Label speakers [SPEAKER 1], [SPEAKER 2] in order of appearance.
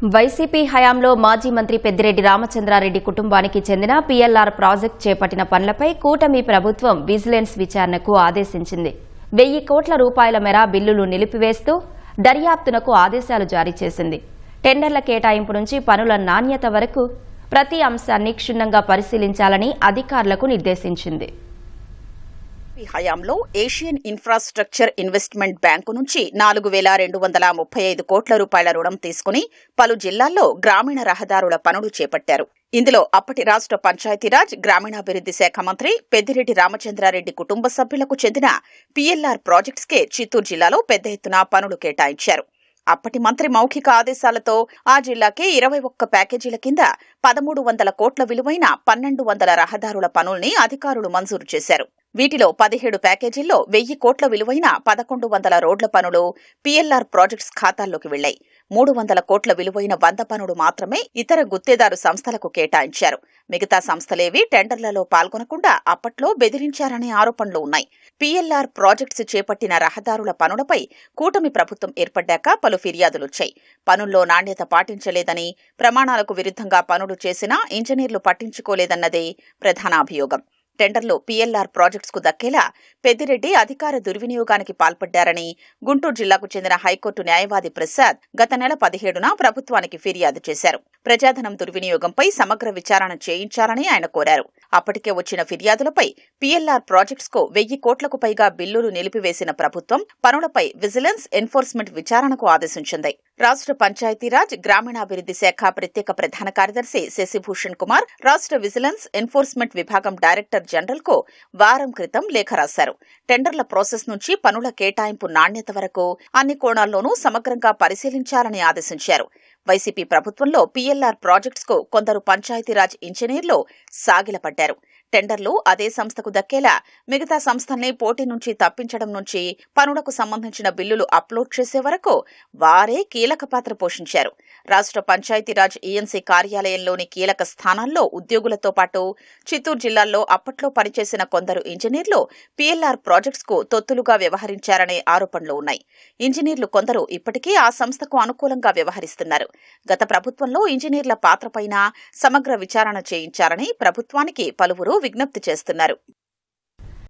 [SPEAKER 1] YCP హయాంలో మాజీ మంత్రి పెద్దిరెడ్డి రామచంద్రారెడ్డి కుటుంబానికి చెందిన పీఎల్ఆర్ ప్రాజెక్టు చేపట్టిన పనులపై కూటమి ప్రభుత్వం విజిలెన్స్ విచారణకు ఆదేశించింది. 1000 కోట్ల రూపాయల మేర బిల్లులు నిలిపివేస్తూ దర్యాప్తునకు ఆదేశాలు జారీ చేసింది. టెండర్ల కేటాయింపు నుంచి పనుల నాణ్యత వరకు ప్రతి అంశాన్ని క్షుణ్ణంగా పరిశీలించాలని అధికారులకు నిర్దేశించింది.
[SPEAKER 2] హయాంలో ఏషియన్ ఇన్ఫ్రాస్ట్రక్చర్ ఇన్వెస్ట్మెంట్ బ్యాంకు నుంచి 4235 కోట్ల రూపాయల రుణం తీసుకుని పలు జిల్లాల్లో గ్రామీణ రహదారుల పనులు చేపట్టారు. ఇందులో అప్పటి రాష్ట్ర పంచాయతీరాజ్ గ్రామీణాభివృద్ధి శాఖ మంత్రి పెద్దిరెడ్డి రామచంద్రారెడ్డి కుటుంబ సభ్యులకు చెందిన పీఎల్ఆర్ ప్రాజెక్ట్స్కే చిత్తూరు జిల్లాలో పెద్ద ఎత్తున పనులు కేటాయించారు. అప్పటి మంత్రి మౌఖిక ఆదేశాలతో ఆ జిల్లాకే 21 ప్యాకేజీల కింద 1300 కోట్ల విలువైన 1200 రహదారుల పనుల్ని అధికారులు మంజూరు చేశారు. వీటిలో 17 ప్యాకేజీల్లో 1000 కోట్ల విలువైన 1100 రోడ్ల పనులు పీఎల్ఆర్ ప్రాజెక్ట్స్ ఖాతాల్లోకి వెళ్లాయి. 300 కోట్ల విలువైన 100 పనులు మాత్రమే ఇతర గుత్తేదారు సంస్థలకు కేటాయించారు. మిగతా సంస్థలేవి టెండర్లలో పాల్గొనకుండా అప్పట్లో బెదిరించారనే ఆరోపణలు ఉన్నాయి. పీఎల్ఆర్ ప్రాజెక్ట్స్ చేపట్టిన రహదారుల పనులపై కూటమి ప్రభుత్వం ఏర్పడ్డాక పలు ఫిర్యాదులొచ్చాయి. పనుల్లో నాణ్యత పాటించలేదని, ప్రమాణాలకు విరుద్ధంగా పనులు చేసినా ఇంజనీర్లు పట్టించుకోలేదన్నదే ప్రధాన అభియోగం. టెండర్లు పీఎల్ఆర్ ప్రాజెక్ట్స్ కు దక్కేలా పెద్దిరెడ్డి అధికార దుర్వినియోగానికి పాల్పడ్డారని గుంటూరు జిల్లాకు చెందిన హైకోర్టు న్యాయవాది ప్రసాద్ గత నెల 17న ప్రభుత్వానికి ఫిర్యాదు చేశారు. ప్రజాధనం దుర్వినియోగంపై సమగ్ర విచారణ చేయించాలని ఆయన కోరారు. అప్పటికే వచ్చిన ఫిర్యాదులపై పీఎల్ఆర్ ప్రాజెక్ట్స్ కు 1000 కోట్లకు పైగా బిల్లులు నిలిపివేసిన ప్రభుత్వం పనులపై విజిలెన్స్ ఎన్ఫోర్స్మెంట్ విచారణకు ఆదేశించింది. రాష్ట్ర పంచాయతీరాజ్ గ్రామీణాభివృద్ధి శాఖ ప్రత్యేక ప్రధాన కార్యదర్శి శశిభూషణ్ కుమార్ రాష్ట్ర విజిలెన్స్ ఎన్ఫోర్స్మెంట్ విభాగం డైరెక్టర్ జనరల్ కు వారం క్రితం లేఖ రాశారు. టెండర్ల ప్రాసెస్ నుంచి పనుల కేటాయింపు నాణ్యత వరకు అన్ని కోణాల్లోనూ సమగ్రంగా పరిశీలించాలని ఆదేశించారు. వైసీపీ ప్రభుత్వంలో పీఎల్ఆర్ ప్రాజెక్ట్స్ కు కొందరు పంచాయతీరాజ్ ఇంజనీర్లు సాగిలపడ్డారు. టెండర్లు అదే సంస్థకు దక్కేలా మిగతా సంస్థల్ని పోటీ నుంచి తప్పించడం నుంచి పనులకు సంబంధించిన బిల్లులు అప్లోడ్ చేసే వరకు వారే కీలక పాత్ర పోషించారు. రాష్ట్ర పంచాయతీరాజ్ ఈఎన్సీ కార్యాలయంలోని కీలక స్థానాల్లో ఉద్యోగులతో పాటు చిత్తూరు జిల్లాల్లో అప్పట్లో పనిచేసిన కొందరు ఇంజనీర్లు పీఎల్ఆర్ ప్రాజెక్ట్స్ కు తొత్తులుగా వ్యవహరించారనే ఆరోపణలు ఉన్నాయి. ఇంజనీర్లు కొందరు ఇప్పటికీ ఆ సంస్థకు అనుకూలంగా వ్యవహరిస్తున్నారు. గత ప్రభుత్వంలో ఇంజనీర్ల పాత్రపైన సమగ్ర విచారణ చేయించారని ప్రభుత్వానికి పలువురు విజ్ఞప్తి చేస్తున్నారు.